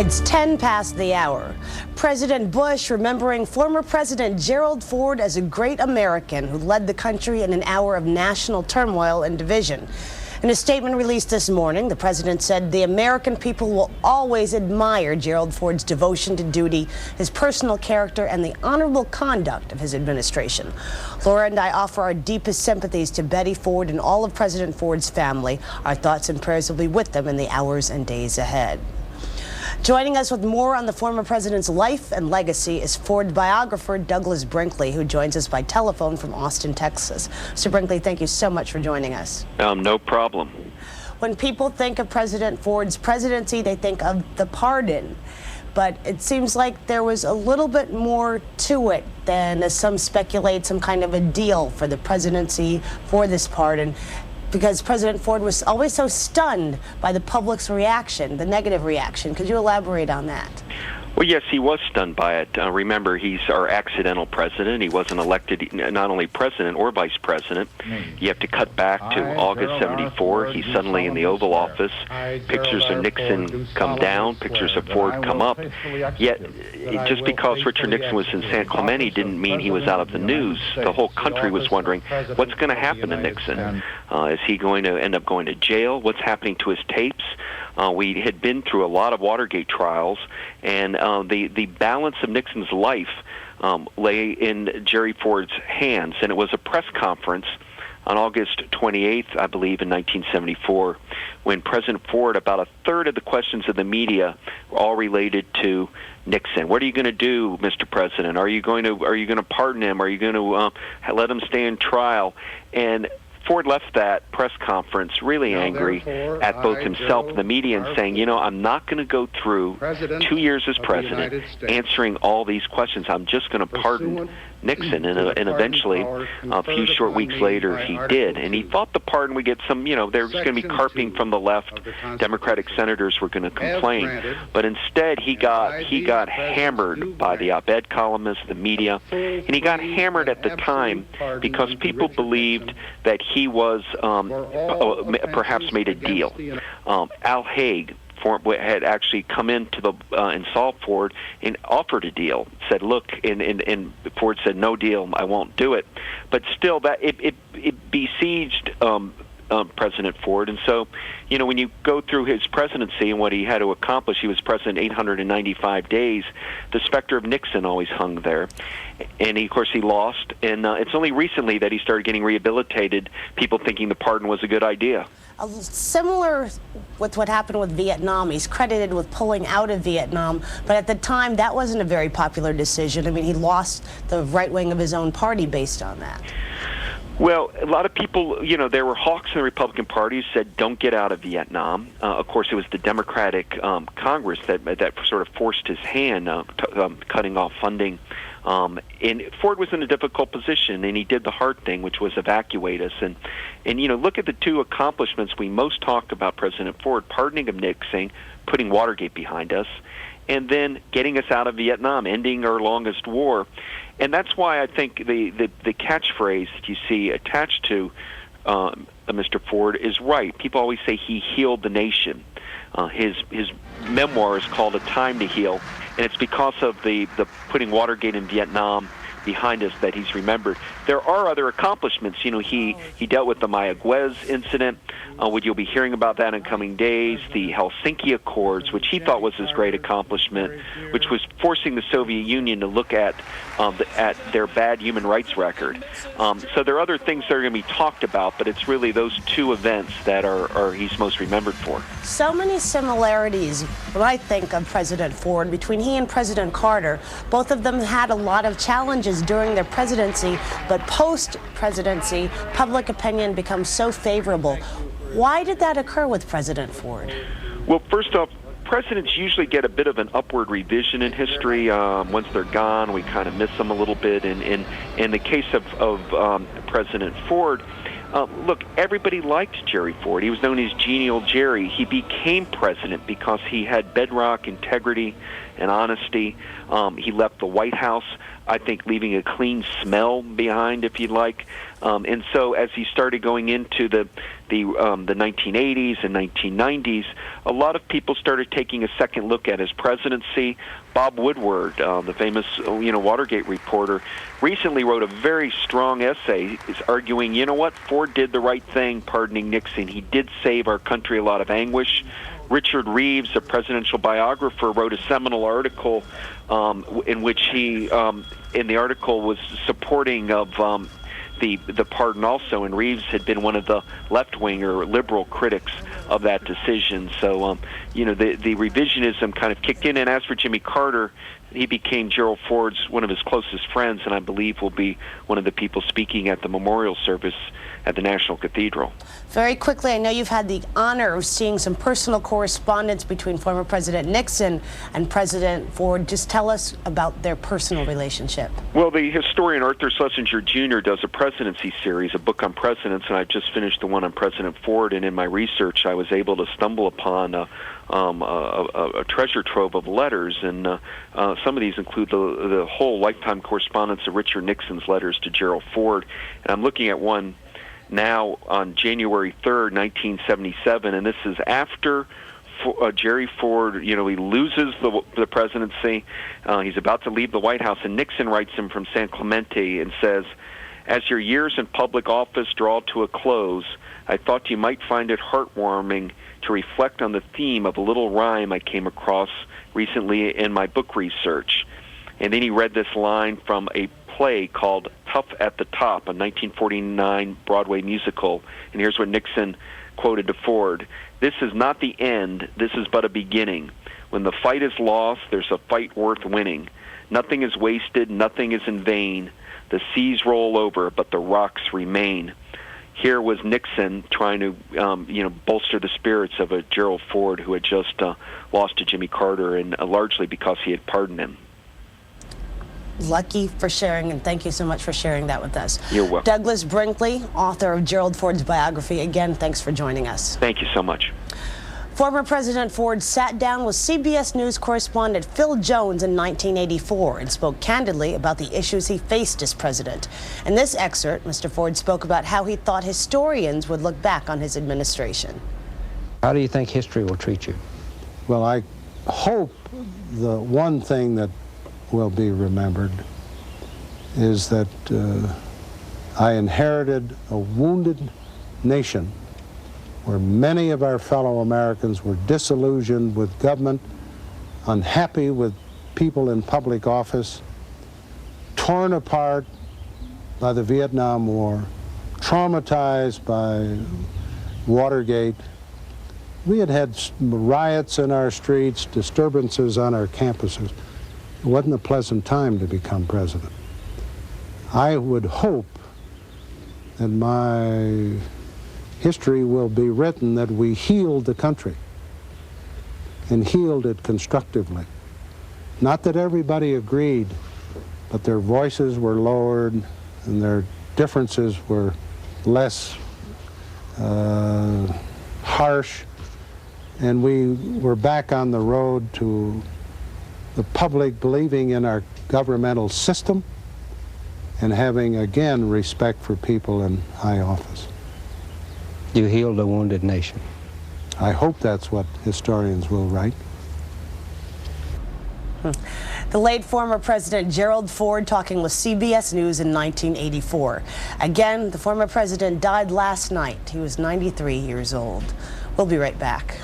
It's 10 past the hour. President Bush remembering former President Gerald Ford as a great American who led the country in an hour of national turmoil and division. In a statement released this morning, the president said the American people will always admire Gerald Ford's devotion to duty, his personal character, and the honorable conduct of his administration. Laura and I offer our deepest sympathies to Betty Ford and all of President Ford's family. Our thoughts and prayers will be with them in the hours and days ahead. Joining us with more on the former president's life and legacy is Ford biographer Douglas Brinkley, who joins us by telephone from Austin, Texas. Mr. Brinkley, thank you so much for joining us. No problem. When people think of President Ford's presidency, they think of the pardon. But it seems like there was a little bit more to it than, as some speculate, some kind of a deal for the presidency for this pardon, because President Ford was always so stunned by the public's reaction, the negative reaction. Could you elaborate on that? Well, yes, he was stunned by it. Remember, he's our accidental president. He wasn't elected not only president or vice president. You have to cut back to August 74. He's suddenly in the Oval Office. Pictures of Nixon come down, pictures of Ford come up. Yet, just because Richard Nixon was in San Clemente didn't mean he was out of the news. The whole country was wondering, what's going to happen to Nixon? Is he going to end up going to jail? What's happening to his tapes? We had been through a lot of Watergate trials, and the balance of Nixon's life lay in Jerry Ford's hands. And it was a press conference on August 28th, I believe, in 1974, when President Ford, about a third of the questions of the media were all related to Nixon. What are you going to do, Mr. President? Are you going to pardon him? Are you going to let him stay in trial? And Ford left that press conference really angry at both himself and the media and saying, I'm not going to go through 2 years as president answering all these questions. I'm just going to pardon Nixon. And eventually, a few short weeks later, he did. And he thought the pardon would get some, there was going to be carping from the left. Democratic senators were going to complain. But instead, he got hammered by the op-ed columnists, the media. And he got hammered at the time because people believed that he was perhaps made a deal. Al Haig had actually come into the and saw Ford and offered a deal. Said, "Look," and Ford said, "No deal, I won't do it." But still, that it besieged President Ford. And so, when you go through his presidency and what he had to accomplish, he was president 895 days. The specter of Nixon always hung there. And, of course, he lost. And it's only recently that he started getting rehabilitated, people thinking the pardon was a good idea. Similar with what happened with Vietnam. He's credited with pulling out of Vietnam, but at the time, that wasn't a very popular decision. I mean, he lost the right wing of his own party based on that. Well, a lot of people, there were hawks in the Republican Party who said, don't get out of Vietnam. Of course, it was the Democratic Congress that sort of forced his hand, cutting off funding. And Ford was in a difficult position, and he did the hard thing, which was evacuate us. And look at the two accomplishments we most talk about President Ford: pardoning of Nixon, putting Watergate behind us, and then getting us out of Vietnam, ending our longest war. And that's why I think the catchphrase that you see attached to Mr. Ford is right. People always say he healed the nation. His memoir is called A Time to Heal, and it's because of the putting Watergate in Vietnam behind us that he's remembered. There are other accomplishments. He dealt with the Mayaguez incident, which you'll be hearing about that in coming days, the Helsinki Accords, which he thought was his great accomplishment, which was forcing the Soviet Union to look at their bad human rights record. So there are other things that are going to be talked about, but it's really those two events that are he's most remembered for. So many similarities, when I think of President Ford, between he and President Carter. Both of them had a lot of challenges during their presidency, but post-presidency, public opinion becomes so favorable. Why did that occur with President Ford? Well, first off, presidents usually get a bit of an upward revision in history. Once they're gone, we kind of miss them a little bit. And in the case of President Ford, look, everybody liked Jerry Ford. He was known as Genial Jerry. He became president because he had bedrock integrity and honesty. He left the White House, I think, leaving a clean smell behind, if you'd like. And so as he started going into the 1980s and 1990s, a lot of people started taking a second look at his presidency. Bob Woodward, the famous Watergate reporter, recently wrote a very strong essay arguing, you know what, Ford did the right thing pardoning Nixon. He did save our country a lot of anguish. Richard Reeves, a presidential biographer, wrote a seminal article in which he, in the article, was supporting of the pardon also, and Reeves had been one of the left-wing or liberal critics of that decision. So, the revisionism kind of kicked in. And as for Jimmy Carter, he became Gerald Ford's one of his closest friends, and I believe will be one of the people speaking at the memorial service at the National Cathedral. Very quickly, I know you've had the honor of seeing some personal correspondence between former President Nixon and President Ford. Just tell us about their personal relationship. Well, the historian Arthur Schlesinger Jr. does a presidency series, a book on presidents, and I've just finished the one on President Ford, and in my research I was able to stumble upon a treasure trove of letters, and some of these include the whole lifetime correspondence of Richard Nixon's letters to Gerald Ford. And I'm looking at one now on January 3rd, 1977, and this is after Jerry Ford, he loses the presidency. He's about to leave the White House, and Nixon writes him from San Clemente and says, "As your years in public office draw to a close, I thought you might find it heartwarming to reflect on the theme of a little rhyme I came across recently in my book research." And then he read this line from a play called Tough at the Top, a 1949 Broadway musical. And here's what Nixon quoted to Ford: "This is not the end, this is but a beginning. When the fight is lost, there's a fight worth winning. Nothing is wasted, nothing is in vain. The seas roll over, but the rocks remain." Here was Nixon trying to, bolster the spirits of a Gerald Ford who had just lost to Jimmy Carter, and largely because he had pardoned him. Lucky for sharing, and thank you so much for sharing that with us. You're welcome. Douglas Brinkley, author of Gerald Ford's biography. Again, thanks for joining us. Thank you so much. Former President Ford sat down with CBS News correspondent Phil Jones in 1984 and spoke candidly about the issues he faced as president. In this excerpt, Mr. Ford spoke about how he thought historians would look back on his administration. How do you think history will treat you? Well, I hope the one thing that will be remembered is that I inherited a wounded nation where many of our fellow Americans were disillusioned with government, unhappy with people in public office, torn apart by the Vietnam War, traumatized by Watergate. We had riots in our streets, disturbances on our campuses. It wasn't a pleasant time to become president. I would hope that my history will be written that we healed the country and healed it constructively. Not that everybody agreed, but their voices were lowered and their differences were less harsh, and we were back on the road to the public believing in our governmental system and having, again, respect for people in high office. You healed a wounded nation. I hope that's what historians will write. The late former President Gerald Ford talking with CBS News in 1984. Again, the former president died last night. He was 93 years old. We'll be right back.